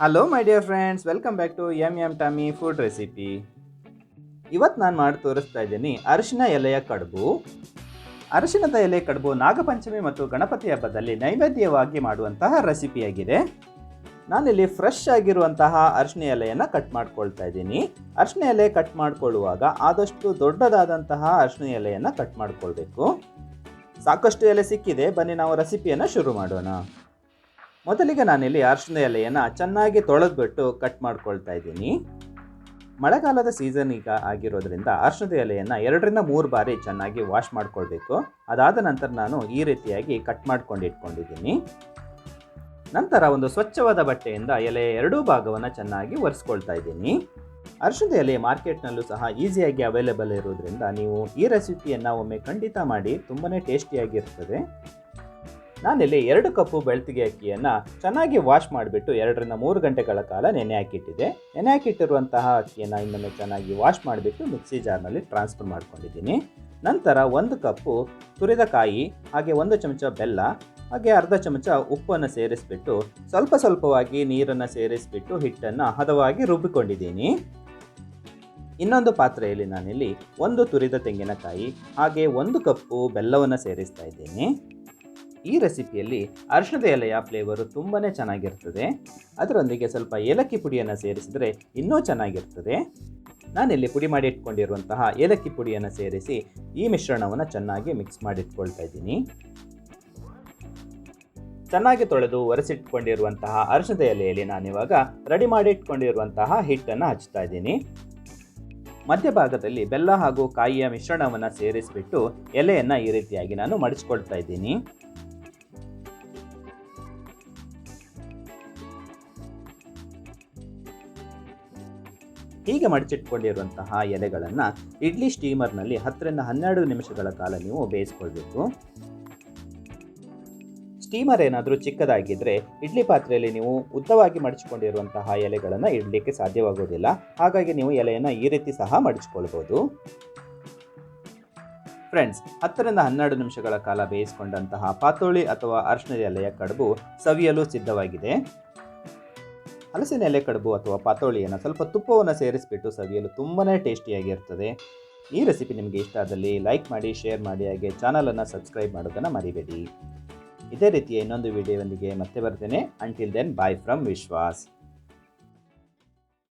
Hello my dear friends, welcome back to M M tummy food recipe. ಇವತ್ತು ನಾನು ಮಾಡಿ ತೋರಿಸ್ತಾ ಇದ್ದೀನಿ ಅರಿಶಿನ ಎಲೆಯ ಕಡುಬು. ಅರಿಶಿನದ ಎಲೆ ಕಡುಬು ನಾಗಪಂಚಮಿ ಮತ್ತು ಗಣಪತಿ ಹಬ್ಬದಲ್ಲಿ ನೈವೇದ್ಯವಾಗಿ ಮಾಡುವಂತಹ ರೆಸಿಪಿಯಾಗಿದೆ. ನಾನಿಲ್ಲಿ ಫ್ರೆಶ್ ಆಗಿರುವಂತಹ ಅರಿಶಿನ ಎಲೆಯನ್ನು ಕಟ್ ಮಾಡ್ಕೊಳ್ತಾ ಇದ್ದೀನಿ. ಅರಿಶಿನ ಎಲೆ ಕಟ್ ಮಾಡ್ಕೊಳ್ಳುವಾಗ ಆದಷ್ಟು ದೊಡ್ಡದಾದಂತಹ ಅರಿಶಿನ ಎಲೆಯನ್ನು ಕಟ್ ಮಾಡ್ಕೊಳ್ಬೇಕು. ಸಾಕಷ್ಟು ಎಲೆ ಸಿಕ್ಕಿದೆ, ಬನ್ನಿ ನಾವು ರೆಸಿಪಿಯನ್ನು ಶುರು ಮಾಡೋಣ. ಮೊದಲಿಗೆ ನಾನಿಲ್ಲಿ ಅರಿಶಿನ ಎಲೆಯನ್ನು ಚೆನ್ನಾಗಿ ತೊಳೆದ್ಬಿಟ್ಟು ಕಟ್ ಮಾಡ್ಕೊಳ್ತಾ ಇದ್ದೀನಿ. ಮಳೆಗಾಲದ ಸೀಸನ್ ಈಗ ಆಗಿರೋದ್ರಿಂದ ಅರಿಶಿನದ ಎಲೆಯನ್ನು 2-3 ಬಾರಿ ಚೆನ್ನಾಗಿ ವಾಶ್ ಮಾಡ್ಕೊಳ್ಬೇಕು. ಅದಾದ ನಂತರ ನಾನು ಈ ರೀತಿಯಾಗಿ ಕಟ್ ಮಾಡ್ಕೊಂಡು ಇಟ್ಕೊಂಡಿದ್ದೀನಿ. ನಂತರ ಒಂದು ಸ್ವಚ್ಛವಾದ ಬಟ್ಟೆಯಿಂದ ಎಲೆಯ ಎರಡೂ ಭಾಗವನ್ನು ಚೆನ್ನಾಗಿ ಒರೆಸ್ಕೊಳ್ತಾ ಇದ್ದೀನಿ. ಅರಿಶಿನದ ಎಲೆ ಮಾರ್ಕೆಟ್ನಲ್ಲೂ ಸಹ ಈಸಿಯಾಗಿ ಅವೈಲೇಬಲ್ ಇರೋದ್ರಿಂದ ನೀವು ಈ ರೆಸಿಪಿಯನ್ನು ಒಮ್ಮೆ ಖಂಡಿತ ಮಾಡಿ, ತುಂಬಾ ಟೇಸ್ಟಿಯಾಗಿರ್ತದೆ. ನಾನಿಲ್ಲಿ 2 ಕಪ್ಪು ಬೆಳ್ತಿಗೆ ಅಕ್ಕಿಯನ್ನು ಚೆನ್ನಾಗಿ ವಾಶ್ ಮಾಡಿಬಿಟ್ಟು 2-3 ಗಂಟೆಗಳ ಕಾಲ ನೆನೆ ಹಾಕಿಟ್ಟಿದ್ದೆ. ನೆನೆ ಹಾಕಿಟ್ಟಿರುವಂತಹ ಅಕ್ಕಿಯನ್ನು ಇನ್ನೊಮ್ಮೆ ಚೆನ್ನಾಗಿ ವಾಶ್ ಮಾಡಿಬಿಟ್ಟು ಮಿಕ್ಸಿ ಜಾರ್ನಲ್ಲಿ ಟ್ರಾನ್ಸ್ಫರ್ ಮಾಡ್ಕೊಂಡಿದ್ದೀನಿ. ನಂತರ 1 ಕಪ್ಪು ತುರಿದ ಕಾಯಿ, ಹಾಗೆ 1 ಚಮಚ ಬೆಲ್ಲ, ಹಾಗೆ ಅರ್ಧ ಚಮಚ ಉಪ್ಪನ್ನು ಸೇರಿಸ್ಬಿಟ್ಟು ಸ್ವಲ್ಪವಾಗಿ ನೀರನ್ನು ಸೇರಿಸ್ಬಿಟ್ಟು ಹಿಟ್ಟನ್ನು ಹದವಾಗಿ ರುಬ್ಬಿಕೊಂಡಿದ್ದೀನಿ. ಇನ್ನೊಂದು ಪಾತ್ರೆಯಲ್ಲಿ ನಾನಿಲ್ಲಿ 1 ತುರಿದ ತೆಂಗಿನಕಾಯಿ ಹಾಗೆ 1 ಕಪ್ಪು ಬೆಲ್ಲವನ್ನು ಸೇರಿಸ್ತಾ ಇದ್ದೀನಿ. ಈ ರೆಸಿಪಿಯಲ್ಲಿ ಅರಿಶಿನದ ಎಲೆಯ ಫ್ಲೇವರು ತುಂಬಾ ಚೆನ್ನಾಗಿರ್ತದೆ. ಅದರೊಂದಿಗೆ ಸ್ವಲ್ಪ ಏಲಕ್ಕಿ ಪುಡಿಯನ್ನು ಸೇರಿಸಿದರೆ ಇನ್ನೂ ಚೆನ್ನಾಗಿರ್ತದೆ. ನಾನಿಲ್ಲಿ ಪುಡಿ ಮಾಡಿ ಇಟ್ಕೊಂಡಿರುವಂತಹ ಏಲಕ್ಕಿ ಪುಡಿಯನ್ನು ಸೇರಿಸಿ ಈ ಮಿಶ್ರಣವನ್ನು ಚೆನ್ನಾಗಿ ಮಿಕ್ಸ್ ಮಾಡಿಟ್ಕೊಳ್ತಾ ಇದ್ದೀನಿ. ಚೆನ್ನಾಗಿ ತೊಳೆದು ಒರೆಸಿಟ್ಕೊಂಡಿರುವಂತಹ ಅರಿಶಿನದ ಎಲೆಯಲ್ಲಿ ನಾನಿವಾಗ ರೆಡಿ ಮಾಡಿ ಇಟ್ಕೊಂಡಿರುವಂತಹ ಹಿಟ್ಟನ್ನು ಹಚ್ತಾ ಇದ್ದೀನಿ. ಮಧ್ಯಭಾಗದಲ್ಲಿ ಬೆಲ್ಲ ಹಾಗೂ ಕಾಯಿಯ ಮಿಶ್ರಣವನ್ನು ಸೇರಿಸಿಬಿಟ್ಟು ಎಲೆಯನ್ನು ಈ ರೀತಿಯಾಗಿ ನಾನು ಮಡಿಚ್ಕೊಳ್ತಾ ಇದ್ದೀನಿ. ಹೀಗೆ ಮಡಚಿಟ್ಕೊಂಡಿರುವಂತಹ ಎಲೆಗಳನ್ನು ಇಡ್ಲಿ ಸ್ಟೀಮರ್ನಲ್ಲಿ 10-12 ನಿಮಿಷಗಳ ಕಾಲ ನೀವು ಬೇಯಿಸ್ಕೊಳ್ಬೇಕು. ಸ್ಟೀಮರ್ ಏನಾದರೂ ಚಿಕ್ಕದಾಗಿದ್ದರೆ ಇಡ್ಲಿ ಪಾತ್ರೆಯಲ್ಲಿ ನೀವು ಉದ್ದವಾಗಿ ಮಡಚಿಕೊಂಡಿರುವಂತಹ ಎಲೆಗಳನ್ನು ಇಡಲಿಕ್ಕೆ ಸಾಧ್ಯವಾಗೋದಿಲ್ಲ. ಹಾಗಾಗಿ ನೀವು ಎಲೆಯನ್ನು ಈ ರೀತಿ ಸಹ ಮಡಚಿಕೊಳ್ಬೋದು. ಫ್ರೆಂಡ್ಸ್, 10-12 ನಿಮಿಷಗಳ ಕಾಲ ಬೇಯಿಸಿಕೊಂಡಂತಹ ಪಾತೋಳಿ ಅಥವಾ ಅರಿಶಿನದ ಎಲೆಯ ಕಡುಬು ಸವಿಯಲು ಸಿದ್ಧವಾಗಿದೆ. ಹಲಸಿನ ಎಲೆ ಕಡುಬು ಅಥವಾ ಪಾತೋಳಿಯನ್ನು ಸ್ವಲ್ಪ ತುಪ್ಪವನ್ನು ಸೇರಿಸಿಬಿಟ್ಟು ಸವಿಯಲು ತುಂಬಾ ಟೇಸ್ಟಿಯಾಗಿರ್ತದೆ. ಈ ರೆಸಿಪಿ ನಿಮಗೆ ಇಷ್ಟ ಆದಲ್ಲಿ ಲೈಕ್ ಮಾಡಿ, ಶೇರ್ ಮಾಡಿ, ಹಾಗೆ ಚಾನಲನ್ನು ಸಬ್ಸ್ಕ್ರೈಬ್ ಮಾಡೋದನ್ನು ಮರಿಬೇಡಿ. ಇದೇ ರೀತಿಯ ಇನ್ನೊಂದು ವಿಡಿಯೋದೊಂದಿಗೆ ಮತ್ತೆ ಬರ್ತೇನೆ. Until then, bye from Vishwas.